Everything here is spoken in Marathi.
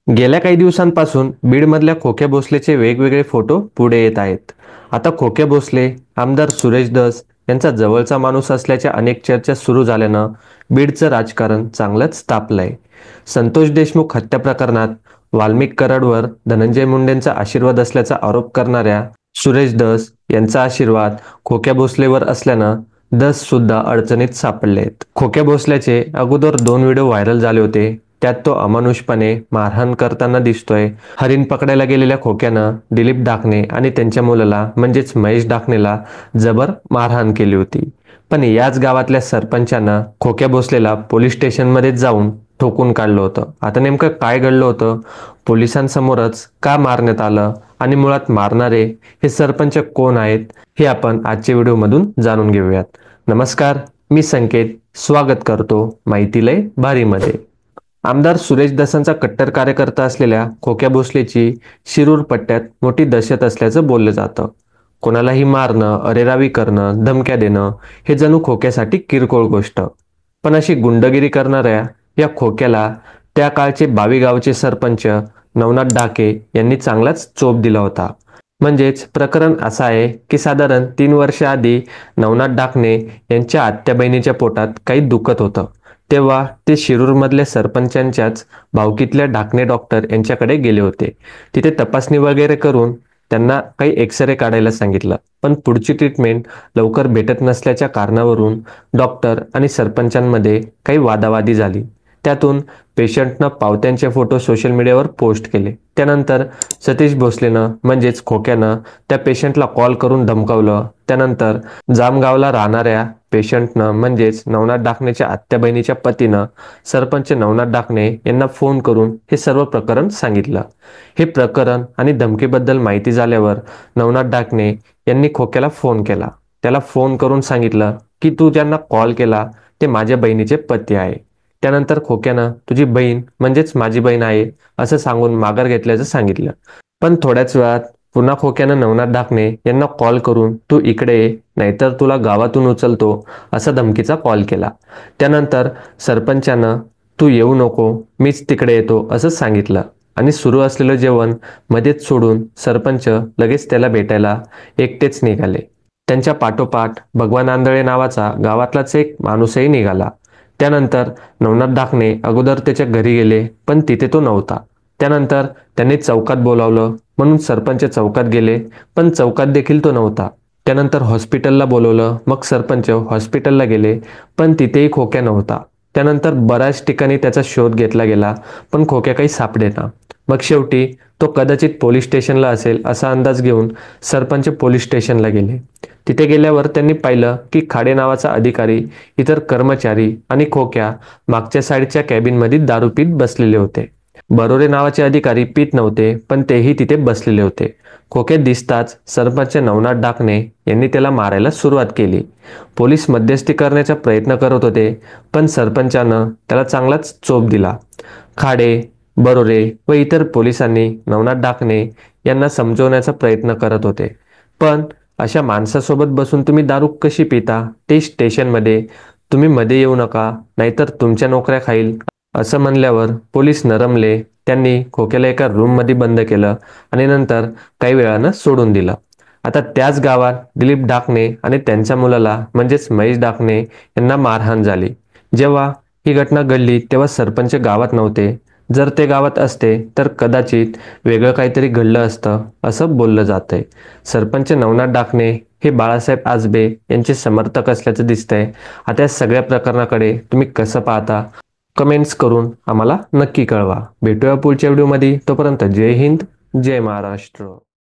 गेल्या काही दिवसांपासून बीडमधल्या खोक्या भोसलेचे वेगवेगळे फोटो पुढे येत आहेत. आता खोक्या भोसले आमदार सुरेश धस यांचा जवळचा माणूस असल्याच्या अनेक चर्चा सुरू झाल्यानं बीडचं राजकारण चांगलंच तापलंय. संतोष देशमुख हत्या प्रकरणात वाल्मिक कराडवर धनंजय मुंडेंचा आशीर्वाद असल्याचा आरोप करणाऱ्या सुरेश धस यांचा आशीर्वाद खोक्या भोसलेवर असल्यानं धस सुद्धा अडचणीत सापडलेत. खोक्या भोसल्याचे अगोदर 2 व्हिडिओ व्हायरल झाले होते. त्यात तो अमानुषपणे मारहाण करताना दिसतोय. हरिण पकडायला गेलेल्या खोक्यानं दिलीप डाकणे आणि त्यांच्या मुलाला म्हणजेच महेश डाकणेला जबर मारहाण केली होती. पण याच गावातल्या सरपंचानं खोक्या भोसलेला पोलीस स्टेशनमध्ये जाऊन ठोकून काढलं होतं. आता नेमकं काय घडलं होतं, पोलिसांसमोरच का मारण्यात आलं आणि मुळात मारणारे हे सरपंच कोण आहेत, हे आपण आजच्या व्हिडिओमधून जाणून घेऊयात. नमस्कार, मी संकेत स्वागत करतो माहिती लय भारीमध्ये. आमदार सुरेश धसांचा कट्टर कार्यकर्ता असलेल्या खोक्या भोसलेची शिरूर पट्ट्यात मोठी दहशत असल्याचं बोललं जातं. कोणालाही मारणं, अरेरावी करणं, धमक्या देणं हे जणू खोक्यासाठी किरकोळ गोष्ट. पण अशी गुंडगिरी करणाऱ्या या खोक्याला त्या काळचे बावी गावचे सरपंच नवनाथ डाके यांनी चांगलाच चोप दिला होता. म्हणजेच प्रकरण असं आहे की साधारण 3 वर्ष आधी नवनाथ डाकणे यांच्या आत्या बहिणीच्या पोटात काही दुखत होतं. तेव्हा ते शिरूरमधल्या सरपंचांच्याच भावकीतल्या ढाकणे डॉक्टर यांच्याकडे गेले होते. तिथे तपासणी वगैरे करून त्यांना काही एक्सरे काढायला सांगितलं. पण पुढची ट्रीटमेंट लवकर भेटत नसल्याच्या कारणावरून डॉक्टर आणि सरपंचांमध्ये काही वादावादी झाली. त्यातून पेशंटनं पावत्यांचे फोटो सोशल मीडियावर पोस्ट केले. त्यानंतर सतीश भोसलेनं म्हणजेच खोक्यानं त्या पेशंटला कॉल करून धमकावलं. त्यानंतर जामगावला राहणाऱ्या पेशंटनं म्हणजेच नवनाथ डाकणेच्या आत्या बहिणीच्या पतीनं सरपंच नवनाथ डाकणे यांना फोन करून हे सर्व प्रकरण सांगितलं. हे प्रकरण आणि धमकीबद्दल माहिती झाल्यावर नवनाथ डाकणे यांनी खोक्याला फोन केला. त्याला फोन करून सांगितलं की तू ज्यांना कॉल केला ते माझ्या बहिणीचे पती आहे. त्यानंतर खोक्यानं तुझी बहीण म्हणजेच माझी बहीण आहे असं सांगून माघार घेतल्याचं सांगितलं. पण थोड्याच वेळात पुन्हा खोक्यानं नवनाथ डाकणे यांना कॉल करून तू इकडे ये, नाहीतर तुला गावातून उचलतो असा धमकीचा कॉल केला. त्यानंतर सरपंचानं तू येऊ नको, मीच तिकडे येतो असं सांगितलं आणि सुरू असलेलं जेवण मध्येच सोडून सरपंच लगेच त्याला भेटायला एकटेच निघाले. त्यांच्या पाठोपाठ भगवान आंधळे नावाचा गावातलाच एक माणूसही निघाला. त्यानंतर नवनाथ डाकणे अगोदर त्याच्या घरी गेले, पण तिथे तो नव्हता. त्यानंतर त्यांनी चौकात बोलावलं म्हणून सरपंच चौकात गेले, पण चौकात देखील तो नव्हता. त्यानंतर हॉस्पिटलला बोलवलं, मग सरपंच हॉस्पिटलला गेले, पण तिथेही खोक्या नव्हता. त्यानंतर बऱ्याच ठिकाणी त्याचा शोध घेतला गेला, पण खोक्या काही सापडेना. मग शेवटी तो कदाचित पोलीस स्टेशनला असेल असा अंदाज घेऊन सरपंच पोलीस स्टेशनला गेले. तिथे गेल्यावर त्यांनी पाहिलं की खाडे नावाचा अधिकारी, इतर कर्मचारी आणि खोक्या मागच्या साईडच्या कॅबिनमध्ये दारू पीत बसलेले होते. बरोरे नावाचे अधिकारी पीत नव्हते, पण तेही तिथे बसलेले होते. खोके दिसताच सरपंच नवनाथ डाकणे यांनी त्याला मारायला सुरुवात केली. पोलीस मध्यस्थी करण्याचा प्रयत्न करत होते, पण सरपंचानं त्याला चांगलाच चोप दिला. खाडे, बरोरे व इतर पोलिसांनी नवनाथ डाकणे यांना समजवण्याचा प्रयत्न करत होते. पण अशा माणसासोबत बसून तुम्ही दारू कशी पिता, ते स्टेशनमध्ये, तुम्ही मध्ये येऊ नका नाहीतर तुमच्या नोकऱ्या खाईल असं म्हणल्यावर पोलीस नरमले. त्यांनी खोक्याला एका रूममध्ये बंद केलं आणि नंतर काही वेळानं सोडून दिलं. आता त्याच गावात दिलीप डाकणे आणि त्यांच्या मुलाला म्हणजेच महेश डाकणे यांना मारहाण झाली. जेव्हा ही घटना घडली तेव्हा सरपंच गावात नव्हते. जर ते गावात असते तर कदाचित वेगळं काहीतरी घडलं असतं असं बोललं जातंय. सरपंच नवनाथ डाकणे हे बाळासाहेब आजबे यांचे समर्थक असल्याचं दिसतंय. आता या सगळ्या प्रकरणाकडे तुम्ही कसं पाहता, कमेंट्स करून आम्हाला नक्की कळवा. भेटूया पुढच्या व्हिडिओमध्ये. तोपर्यंत जय हिंद, जय महाराष्ट्र.